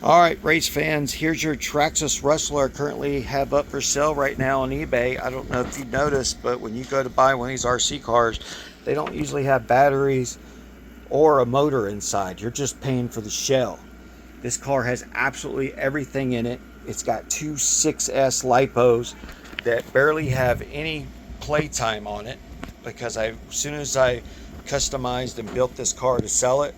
Alright, race fans, here's your Traxxas Rustler. Currently have up for sale right now on eBay. I don't know if you noticed, but when you go to buy one of these RC cars, they don't usually have batteries or a motor inside. You're just paying for the shell. This car has absolutely everything in it. It's got two 6S lipos that barely have any playtime on it, because as soon as I customized and built this car to sell it,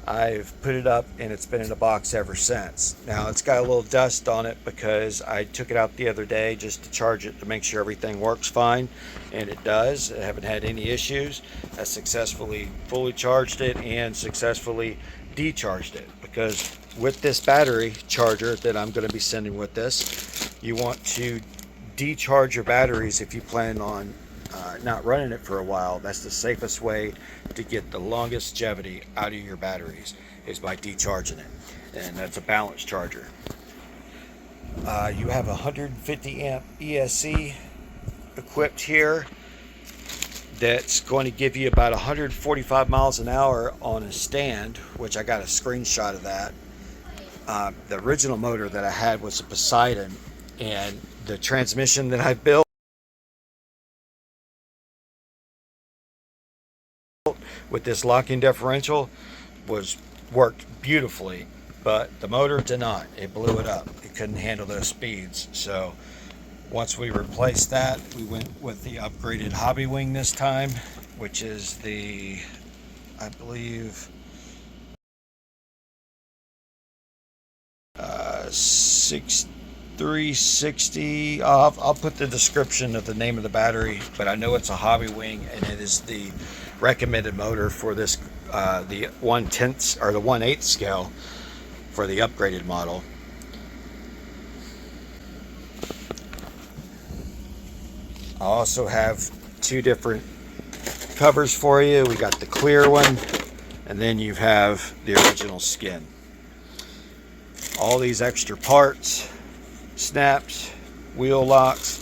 I've put it up and it's been in a box ever since. Now it's got a little dust on it because I took it out the other day just to charge it to make sure everything works fine, and it does. I haven't had any issues. I successfully fully charged it and successfully decharged it, because with this battery charger that I'm going to be sending with this, you want to decharge your batteries if you plan on not running it for a while. That's the safest way to get the longest longevity out of your batteries, is by decharging it, and that's a balance charger. You have a 150 amp ESC equipped here that's going to give you about 145 miles an hour on a stand, which I got a screenshot of that. The original motor that I had was a Poseidon, and the transmission that I built with this locking differential worked beautifully, but the motor did not. It blew it up. It couldn't handle those speeds. So once we replaced that, we went with the upgraded hobby wing this time, which is the, I believe, 6360. I'll put the description of the name of the battery, but I know it's a hobby wing, and it is the recommended motor for this, the 1/10 or the 1/8 scale for the upgraded model. I also have two different covers for you. We got the clear one, and then you have the original skin. All these extra parts, snaps, wheel locks,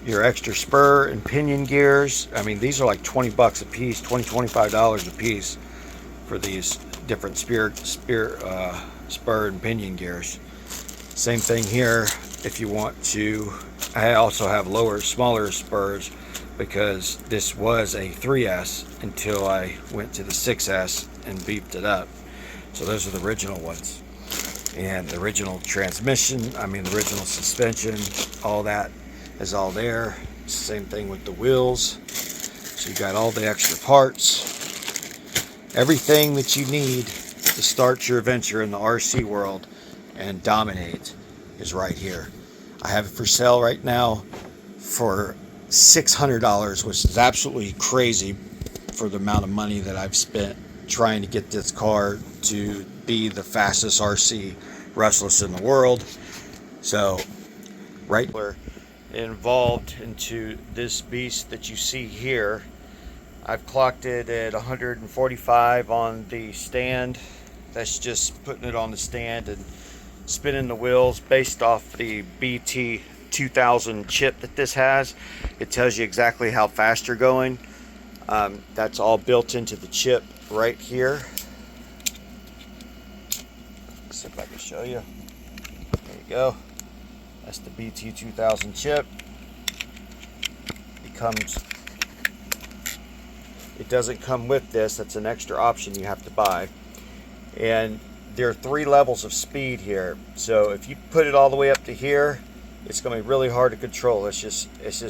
your extra spur and pinion gears. I mean, these are like 20 bucks a piece, $25 a piece for these different spur and pinion gears. Same thing here if you want to. I also have smaller spurs, because this was a 3S until I went to the 6S and beefed it up. So those are the original ones. And the original transmission, the original suspension, all that is all there. Same thing with the wheels. So you got all the extra parts. Everything that you need to start your adventure in the RC world and dominate is right here. I have it for sale right now for $600, which is absolutely crazy for the amount of money that I've spent trying to get this car to be the fastest RC rustless in the world. So right involved into this beast that you see here. I've clocked it at 145 on the stand. That's just putting it on the stand and spinning the wheels based off the BT2000 chip that this has. It tells you exactly how fast you're going. That's all built into the chip right here. Let's see if I can show you. There you go. That's the BT2000 chip. It doesn't come with this. That's an extra option you have to buy. And there are 3 levels of speed here. So if you put it all the way up to here, it's going to be really hard to control. It's just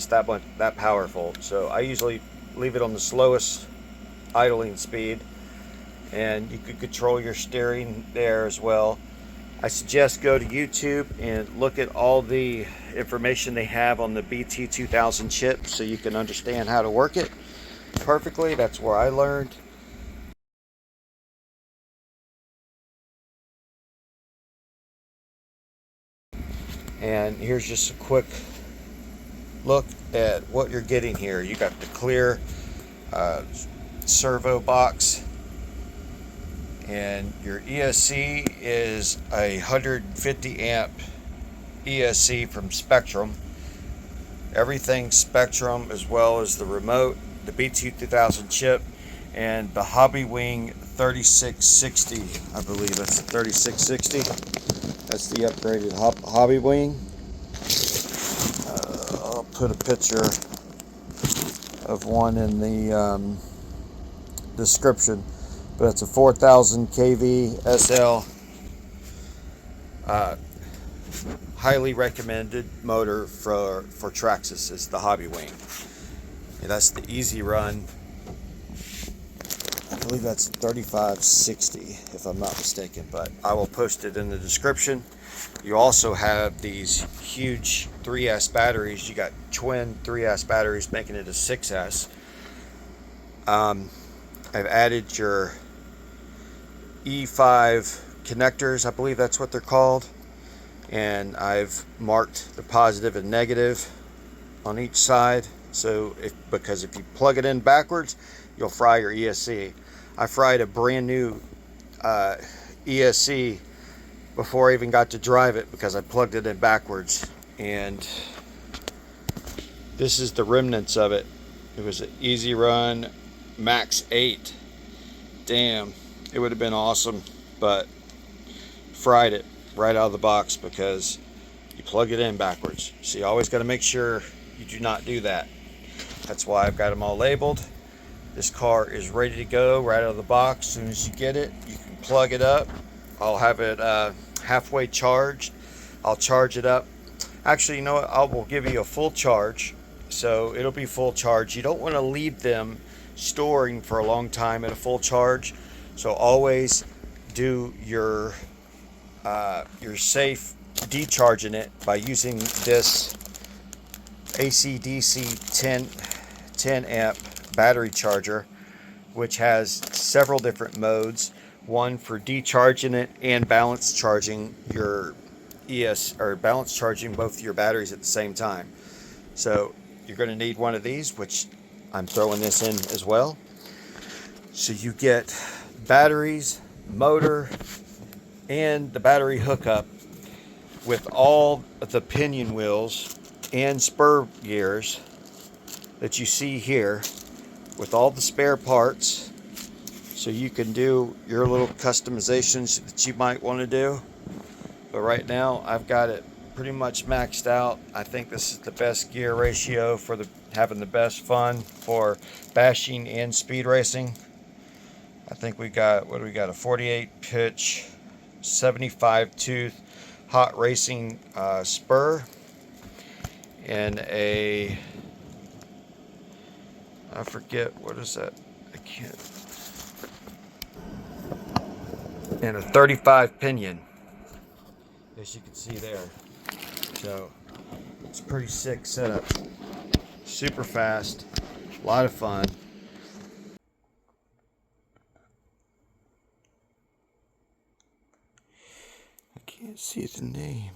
that powerful. So I usually leave it on the slowest idling speed, and you could control your steering there as well. I suggest go to YouTube and look at all the information they have on the BT2000 chip so you can understand how to work it perfectly. That's where I learned. And here's just a quick look at what you're getting here. You got the clear servo box, and your ESC is a 150 amp ESC from Spectrum. Everything Spectrum, as well as the remote, the BT2000 chip, and the Hobby Wing 3660. I believe that's the 3660. That's the upgraded Hobby Wing. I'll put a picture of one in the description, but it's a 4000 kV SL. Highly recommended motor for Traxxas is the Hobby Wing. Yeah, that's the easy run. I believe that's 3560 if I'm not mistaken, but I will post it in the description. You also have these huge 3S batteries. You got twin 3S batteries making it a 6S. I've added your E5 connectors, I believe that's what they're called, and I've marked the positive and negative on each side. So because if you plug it in backwards, you'll fry your ESC. I fried a brand new ESC before I even got to drive it because I plugged it in backwards, and this is the remnants of it. It was an easy run max 8. Damn, it would have been awesome, but fried it right out of the box because you plug it in backwards. So you always got to make sure you do not do that. That's why I've got them all labeled. This car is ready to go right out of the box. As soon as you get it, you can plug it up. I'll have it halfway charged. I'll charge it up. Actually, you know what? I will give you a full charge. So it'll be full charge. You don't want to leave them storing for a long time at a full charge. So always do your safe decharging it by using this AC/DC 10 amp battery charger, which has several different modes. One for decharging it and balance charging your balance charging both your batteries at the same time. So you're going to need one of these, which I'm throwing this in as well. So you get batteries, motor, and the battery hookup with all the pinion wheels and spur gears that you see here, with all the spare parts, so you can do your little customizations that you might want to do. But right now I've got it pretty much maxed out. I think this is the best gear ratio for having the best fun for bashing and speed racing. I think we got, what do we got, a 48 pitch 75 tooth hot racing spur, and I forget, what is that? I can't. And a 35 pinion, as you can see there. So it's a pretty sick setup. Super fast, a lot of fun. I can't see the name.